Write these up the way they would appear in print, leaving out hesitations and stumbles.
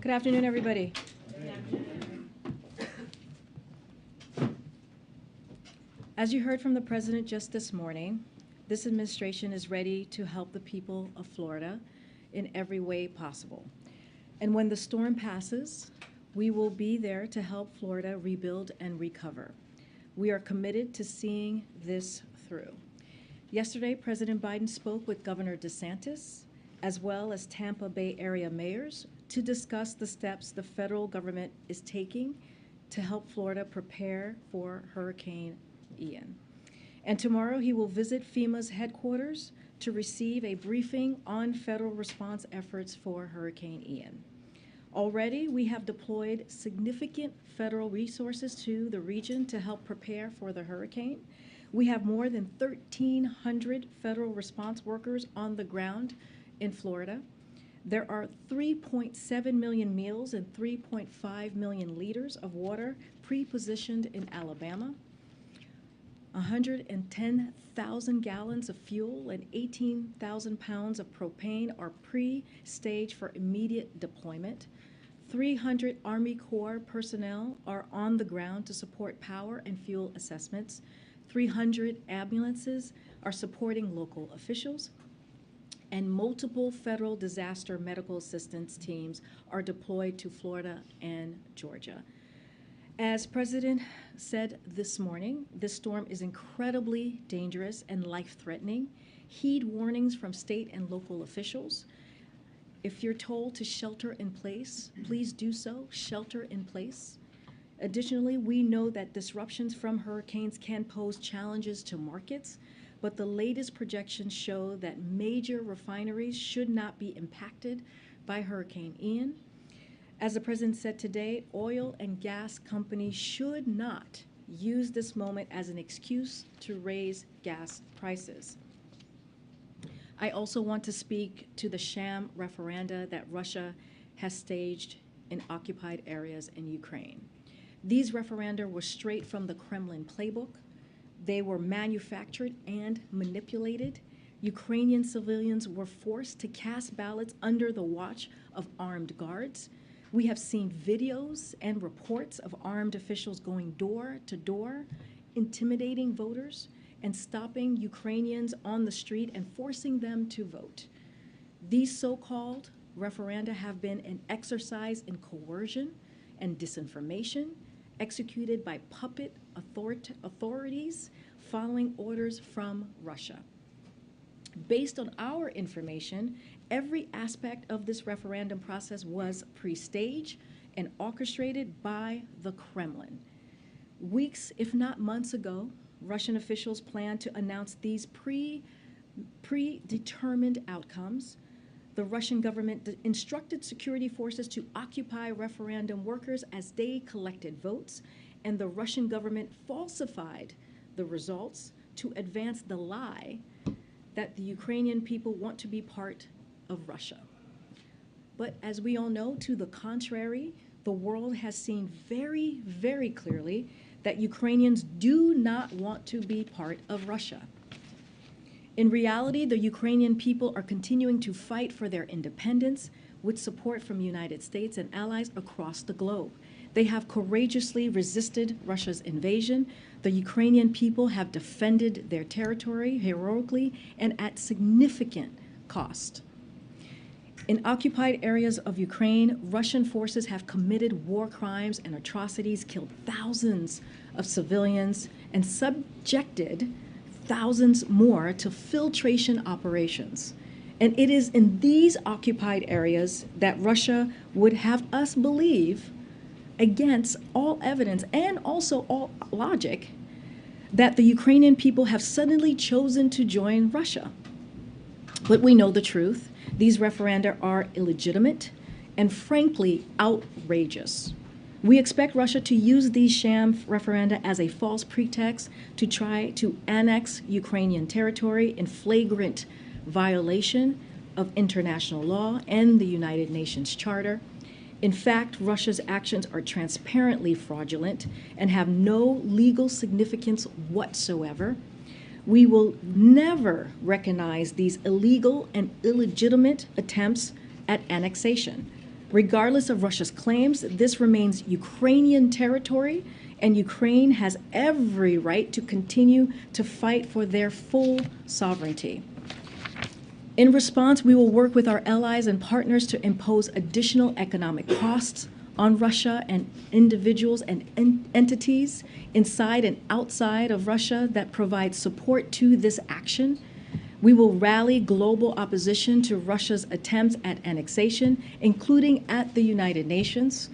Good afternoon, everybody. As you heard from the President just this morning, this administration is ready to help the people of Florida in every way possible. And when the storm passes, we will be there to help Florida rebuild and recover. We are committed to seeing this through. Yesterday, President Biden spoke with Governor DeSantis, as well as Tampa Bay area mayors, to discuss the steps the federal government is taking to help Florida prepare for Hurricane Ian. And tomorrow he will visit FEMA's headquarters to receive a briefing on federal response efforts for Hurricane Ian. Already, we have deployed significant federal resources to the region to help prepare for the hurricane. We have more than 1,300 federal response workers on the ground in Florida. There are 3.7 million meals and 3.5 million liters of water pre-positioned in Alabama. 110,000 gallons of fuel and 18,000 pounds of propane are pre-staged for immediate deployment. 300 Army Corps personnel are on the ground to support power and fuel assessments. 300 ambulances are supporting local officials. And multiple federal disaster medical assistance teams are deployed to Florida and Georgia. As President said this morning, this storm is incredibly dangerous and life-threatening. Heed warnings from state and local officials. If you're told to shelter in place, please do so, shelter in place. Additionally, we know that disruptions from hurricanes can pose challenges to markets, but the latest projections show that major refineries should not be impacted by Hurricane Ian. As the President said today, oil and gas companies should not use this moment as an excuse to raise gas prices. I also want to speak to the sham referenda that Russia has staged in occupied areas in Ukraine. These referenda were straight from the Kremlin playbook. They were manufactured and manipulated. Ukrainian civilians were forced to cast ballots under the watch of armed guards. We have seen videos and reports of armed officials going door to door, intimidating voters, and stopping Ukrainians on the street and forcing them to vote. These so-called referenda have been an exercise in coercion and disinformation, executed by puppet authorities following orders from Russia. Based on our information, every aspect of this referendum process was pre-staged and orchestrated by the Kremlin. Weeks, if not months ago, Russian officials planned to announce these predetermined outcomes. The Russian government instructed security forces to occupy referendum workers as they collected votes, and the Russian government falsified the results to advance the lie that the Ukrainian people want to be part of Russia. But as we all know, to the contrary, the world has seen very, very clearly that Ukrainians do not want to be part of Russia. In reality, the Ukrainian people are continuing to fight for their independence with support from the United States and allies across the globe. They have courageously resisted Russia's invasion. The Ukrainian people have defended their territory heroically and at significant cost. In occupied areas of Ukraine, Russian forces have committed war crimes and atrocities, killed thousands of civilians, and subjected thousands more to filtration operations. And it is in these occupied areas that Russia would have us believe, against all evidence and also all logic, that the Ukrainian people have suddenly chosen to join Russia. But we know the truth. These referenda are illegitimate and frankly outrageous. We expect Russia to use these sham referenda as a false pretext to try to annex Ukrainian territory in flagrant violation of international law and the United Nations Charter. In fact, Russia's actions are transparently fraudulent and have no legal significance whatsoever. We will never recognize these illegal and illegitimate attempts at annexation. Regardless of Russia's claims, this remains Ukrainian territory, and Ukraine has every right to continue to fight for their full sovereignty. In response, we will work with our allies and partners to impose additional economic costs on Russia and individuals and entities inside and outside of Russia that provide support to this action. We will rally global opposition to Russia's attempts at annexation, including at the United Nations.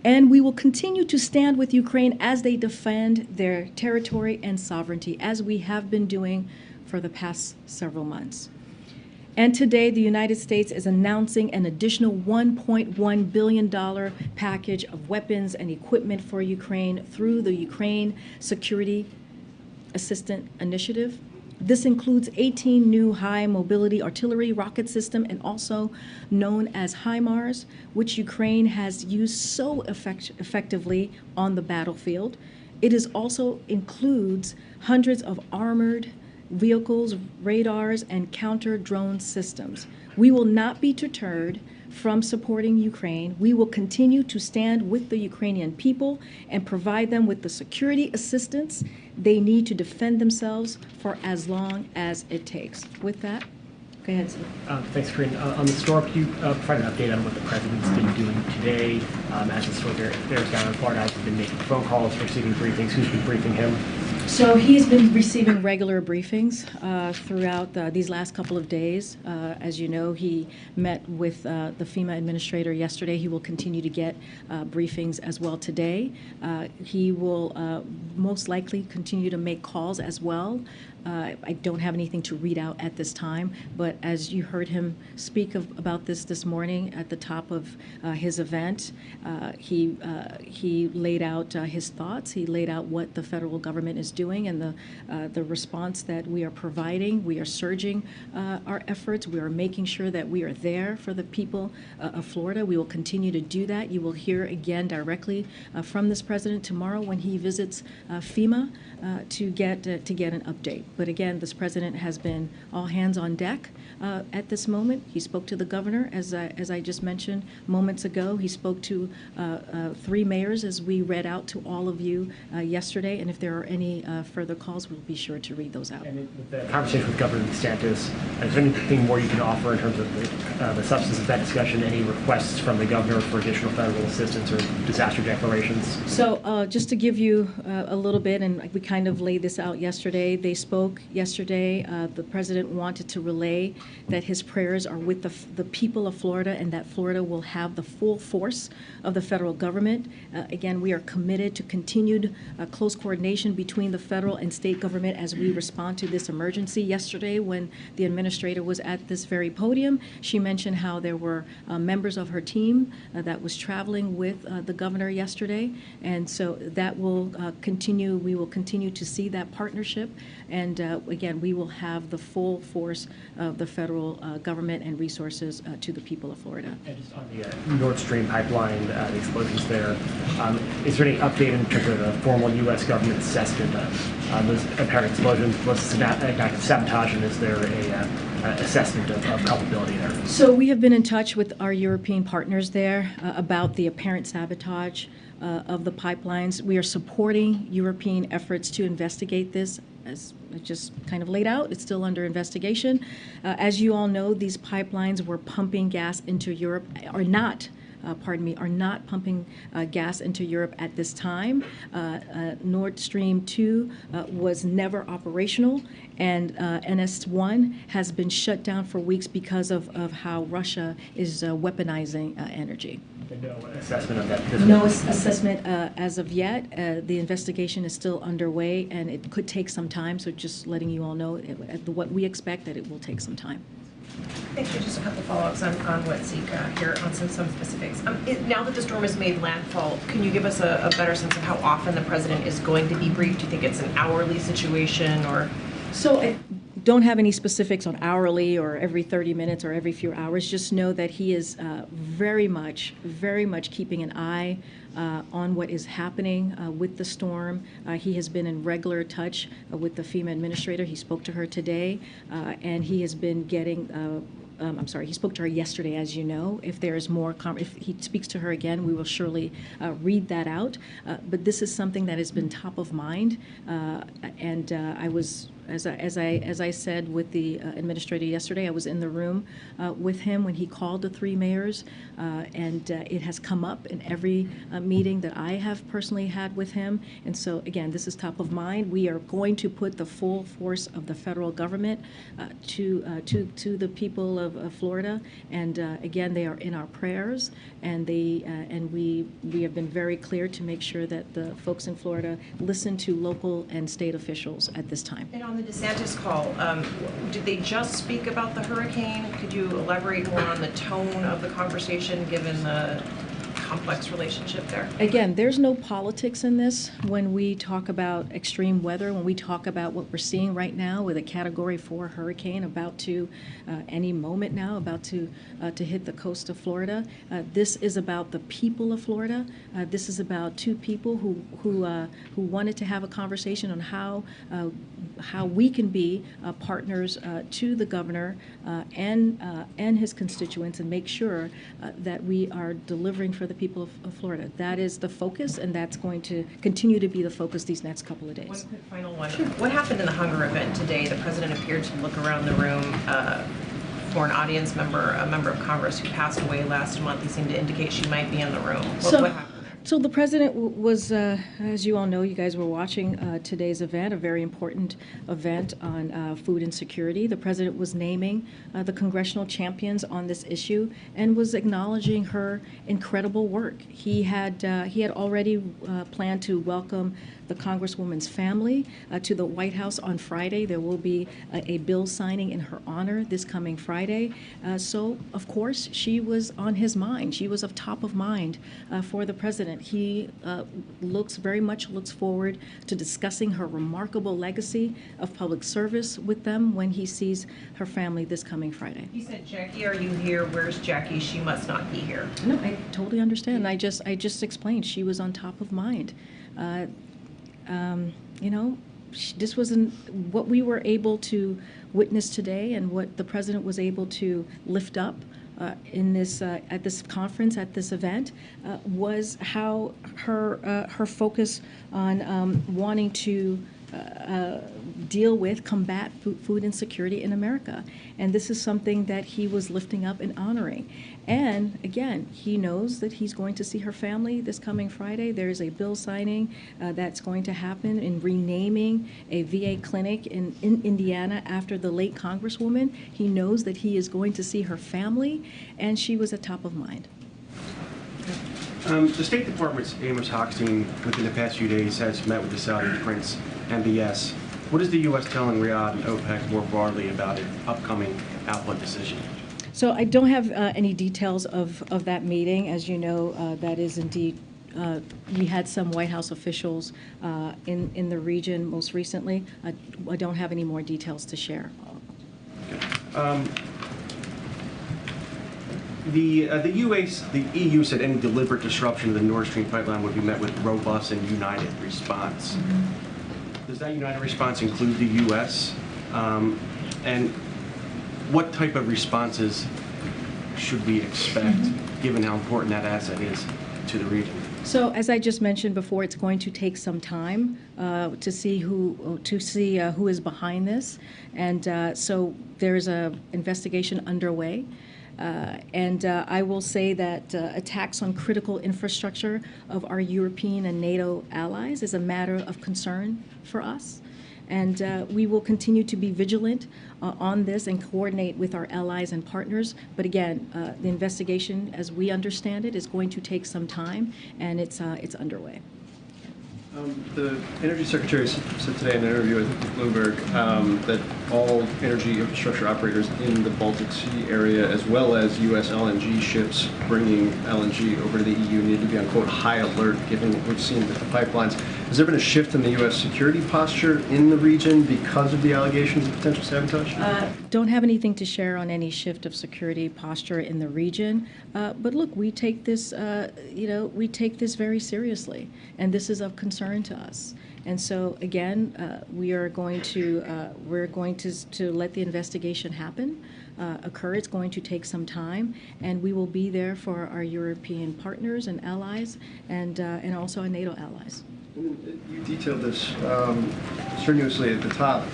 And we will continue to stand with Ukraine as they defend their territory and sovereignty, as we have been doing for the past several months. And today, the United States is announcing an additional $1.1 billion package of weapons and equipment for Ukraine through the Ukraine Security Assistance Initiative. This includes 18 new high-mobility artillery rocket system, and also known as HIMARS, which Ukraine has used so effectively on the battlefield. It is also includes hundreds of armored vehicles, radars, and counter-drone systems. We will not be deterred from supporting Ukraine. We will continue to stand with the Ukrainian people and provide them with the security assistance they need to defend themselves for as long as it takes. With that, go ahead, Steve. Thanks, Karine. On the storm, can you provide an update on what the president's been doing today as the storm bears down in Florida? Has he been making phone calls, receiving briefings? Who's been briefing him? So he's been receiving regular briefings throughout these last couple of days. As you know, he met with the FEMA administrator yesterday. He will continue to get briefings as well today. He will most likely continue to make calls as well. I don't have anything to read out at this time, but as you heard him speak about this morning at the top of his event, he laid out his thoughts. He laid out what the federal government is doing and the response that we are providing. We are surging our efforts. We are making sure that we are there for the people of Florida. We will continue to do that. You will hear again directly from this president tomorrow when he visits FEMA to get an update. But again, this president has been all hands on deck at this moment. He spoke to the governor, as I just mentioned moments ago. He spoke to 3 mayors, as we read out to all of you yesterday. And if there are any further calls, we'll be sure to read those out. And with the conversation with Governor DeSantis, is there anything more you can offer in terms of the substance of that discussion? Any requests from the governor for additional federal assistance or disaster declarations? So just to give you a little bit, and we kind of laid this out yesterday, they spoke yesterday. The president wanted to relay that his prayers are with the people of Florida, and that Florida will have the full force of the federal government. Again, we are committed to continued close coordination between the federal and state government as we respond to this emergency. Yesterday, when the administrator was at this very podium, she mentioned how there were members of her team that was traveling with the governor yesterday, and so that will continue. We will continue to see that partnership, and again, we will have the full force of the federal government and resources to the people of Florida. And just on the Nord Stream pipeline, the explosions there, is there any update in terms of the formal U.S. government assessment of those apparent explosions? Was it an act of sabotage, and is there a assessment of culpability there? So we have been in touch with our European partners there about the apparent sabotage of the pipelines. We are supporting European efforts to investigate this. As I just kind of laid out, it's still under investigation. As you all know, these pipelines were pumping gas into Europe, are not pumping gas into Europe at this time. Nord Stream 2 was never operational, and NS1 has been shut down for weeks because of how Russia is weaponizing energy. No assessment of that? No assessment as of yet. The investigation is still underway, and it could take some time, so just letting you all know what we expect, that it will take some time. Thank you. Just a couple follow-ups on what Zeke here on some specifics. Now that the storm has made landfall, can you give us a better sense of how often the president is going to be briefed? Do you think it's an hourly situation, or? So I don't have any specifics on hourly or every 30 minutes or every few hours. Just know that he is very much keeping an eye on what is happening with the storm. He has been in regular touch with the FEMA administrator. He spoke to her today, and he has been getting he spoke to her yesterday, as you know. If there is more, if he speaks to her again, we will surely read that out. But this is something that has been top of mind, and I was. As I said with the administrator yesterday, I was in the room with him when he called the three mayors, and it has come up in every meeting that I have personally had with him. And so, again, this is top of mind. We are going to put the full force of the federal government to the people of Florida. And again, they are in our prayers, and we have been very clear to make sure that the folks in Florida listen to local and state officials at this time. And on the DeSantis call, did they just speak about the hurricane? Could you elaborate more on the tone of the conversation given the complex relationship there? Again, there's no politics in this when we talk about extreme weather, when we talk about what we're seeing right now with a Category 4 hurricane about to, any moment now, about to hit the coast of Florida. This is about the people of Florida. This is about two people who wanted to have a conversation on how we can be partners to the governor and his constituents and make sure that we are delivering for the people of Florida. That is the focus, and that's going to continue to be the focus these next couple of days. One quick final one. Sure. What happened in the hunger event today? The president appeared to look around the room for an audience member, a member of Congress who passed away last month. He seemed to indicate she might be in the room. What happened? So the president was, as you all know, you guys were watching today's event, a very important event on food insecurity. The president was naming the congressional champions on this issue and was acknowledging her incredible work. He had already planned to welcome the Congresswoman's family to the White House on Friday. There will be a bill signing in her honor this coming Friday. So, of course, she was on his mind. She was of top of mind for the president. He very much looks forward to discussing her remarkable legacy of public service with them when he sees her family this coming Friday. He said, "Jackie, are you here? Where's Jackie? She must not be here." No, I totally understand. I just explained she was on top of mind. This wasn't what we were able to witness today, and what the president was able to lift up in this at this conference, at this event, was how her focus on wanting to deal with, combat food insecurity in America. And this is something that he was lifting up and honoring. And again, he knows that he's going to see her family this coming Friday. There's a bill signing that's going to happen in renaming a VA clinic in Indiana after the late Congresswoman. He knows that he is going to see her family, and she was at top of mind. The State Department's Amos Hochstein, within the past few days, has met with the Saudi Prince MBS. What is the U.S. telling Riyadh and OPEC more broadly about its upcoming output decision? So I don't have any details of that meeting. As you know, that is indeed, we had some White House officials in the region most recently. I don't have any more details to share. Okay. The EU said any deliberate disruption of the Nord Stream pipeline would be met with robust and united response. Mm-hmm. Does that united response include the U.S.? And what type of responses should we expect, given how important that asset is to the region? So, as I just mentioned before, it's going to take some time to see who is behind this, and so there's an investigation underway. And I will say that attacks on critical infrastructure of our European and NATO allies is a matter of concern for us. And we will continue to be vigilant on this and coordinate with our allies and partners. But again, the investigation, as we understand it, is going to take some time, and it's underway. The Energy Secretary said today in an interview with Bloomberg that all energy infrastructure operators in the Baltic Sea area, as well as U.S. LNG ships bringing LNG over to the EU, need to be on, quote, high alert, given what we've seen with the pipelines. Has there been a shift in the U.S. security posture in the region because of the allegations of potential sabotage? Don't have anything to share on any shift of security posture in the region. But look, we take this, we take this very seriously, and this is of concern to us. And so again, we're going to let the investigation happen, occur. It's going to take some time, and we will be there for our European partners and allies, and also our NATO allies. You detailed this strenuously at the top.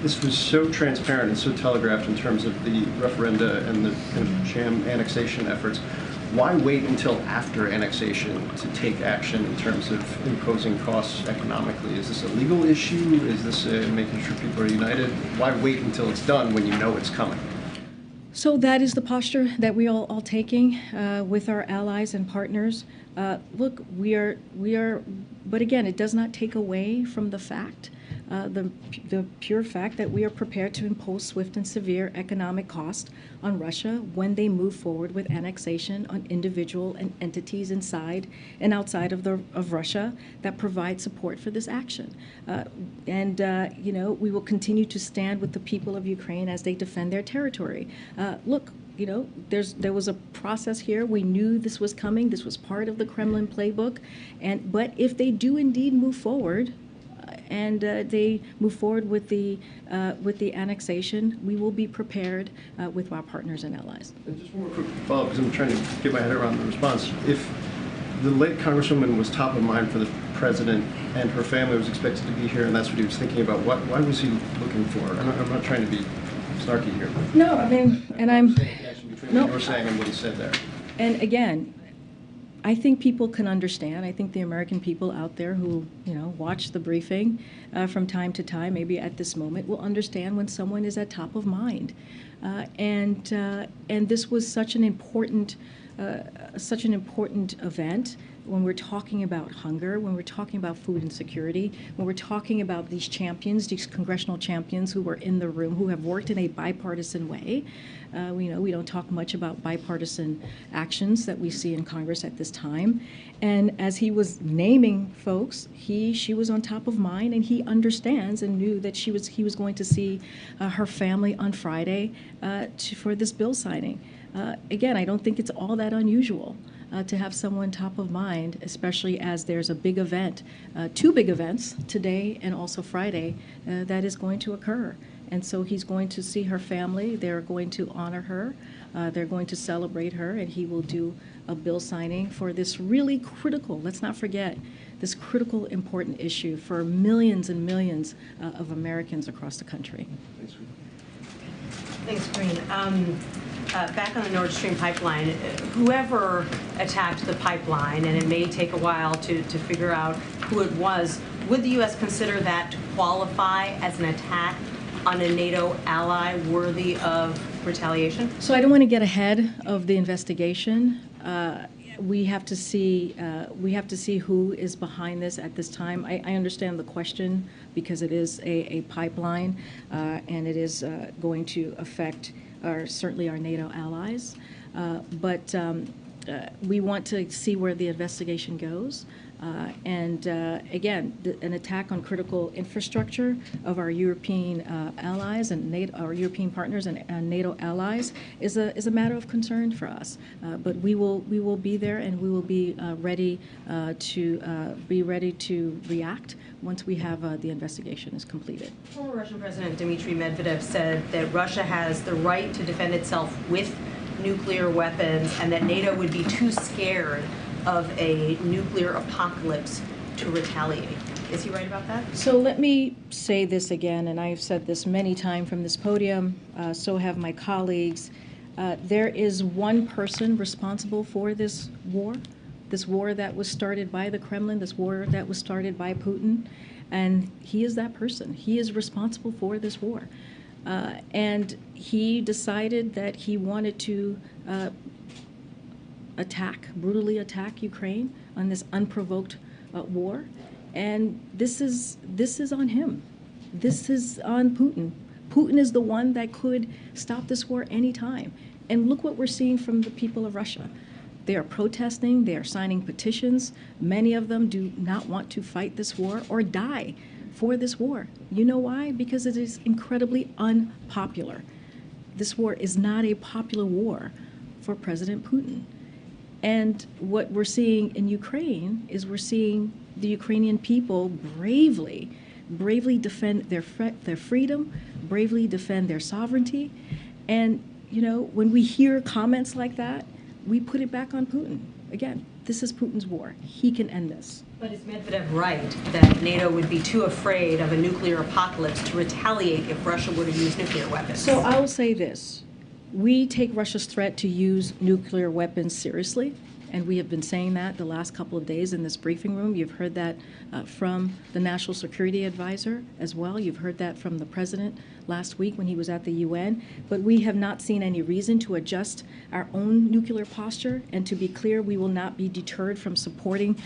This was so transparent and so telegraphed in terms of the referenda and the kind of sham annexation efforts. Why wait until after annexation to take action in terms of imposing costs economically? Is this a legal issue? Is this making sure people are united? Why wait until it's done when you know it's coming? So that is the posture that we all taking with our allies and partners. Look, we are, but again, it does not take away from the fact, the pure fact that we are prepared to impose swift and severe economic cost on Russia when they move forward with annexation on individual and entities inside and outside of Russia that provide support for this action. We will continue to stand with the people of Ukraine as they defend their territory. Look, there was a process here. We knew this was coming. This was part of the Kremlin playbook. But if they do indeed move forward, and they move forward with the annexation, we will be prepared with our partners and allies. And just one more quick follow-up, because I'm trying to get my head around the response. If the late Congresswoman was top of mind for the president and her family was expected to be here, and that's what he was thinking about, why was he looking for her? I'm not trying to be snarky here. No, I mean, and I'm... Between what you were saying and what he said there. And again, I think people can understand. I think the American people out there who, watch the briefing from time to time, maybe at this moment, will understand when someone is at top of mind. And this was such an important event when we're talking about hunger, when we're talking about food insecurity, when we're talking about these champions, these congressional champions who were in the room, who have worked in a bipartisan way. We don't talk much about bipartisan actions that we see in Congress at this time. And as he was naming folks, she was on top of mind, and he understands and knew that he was going to see her family on Friday for this bill signing. Again, I don't think it's all that unusual to have someone top of mind, especially as there's a big event, two big events today and also Friday that is going to occur. And so he's going to see her family. They're going to honor her. They're going to celebrate her, and he will do a bill signing for this really critical, let's not forget, this critical, important issue for millions and millions of Americans across the country. Thanks, Karine. Back on the Nord Stream pipeline, whoever attacked the pipeline, and it may take a while to figure out who it was, would the U.S. consider that to qualify as an attack on a NATO ally worthy of retaliation? So I don't want to get ahead of the investigation. We have to see who is behind this at this time. I understand the question because it is a pipeline, and it is going to affect certainly our NATO allies. But we want to see where the investigation goes. Again, an attack on critical infrastructure of our European allies and our European partners and NATO allies is a matter of concern for us. But we will be there, and we will be ready to react once we have the investigation is completed. Former Russian President Dmitry Medvedev said that Russia has the right to defend itself with nuclear weapons, and that NATO would be too scared of a nuclear apocalypse to retaliate. Is he right about that? So let me say this again, and I've said this many times from this podium, so have my colleagues. There is one person responsible for this war that was started by the Kremlin, this war that was started by Putin, and he is that person. He is responsible for this war. And he decided that he wanted to brutally attack Ukraine on this unprovoked war, and this is on him. This is on Putin. Putin is the one that could stop this war anytime. And look what we're seeing from the people of Russia. They are protesting, they are signing petitions. Many of them do not want to fight this war or die for this war. You know why? Because it is incredibly unpopular. This war is not a popular war for President Putin. And what we're seeing in Ukraine is we're seeing the Ukrainian people bravely defend their freedom, bravely defend their sovereignty. And, you know, when we hear comments like that, we put it back on Putin. Again, this is Putin's war. He can end this. But is Medvedev right that NATO would be too afraid of a nuclear apocalypse to retaliate if Russia were to use nuclear weapons? So I will say this. We take Russia's threat to use nuclear weapons seriously, and we have been saying that the last couple of days in this briefing room. You've heard that from the National Security Advisor as well. You've heard that from the President last week when he was at the UN. But we have not seen any reason to adjust our own nuclear posture. And to be clear, we will not be deterred from supporting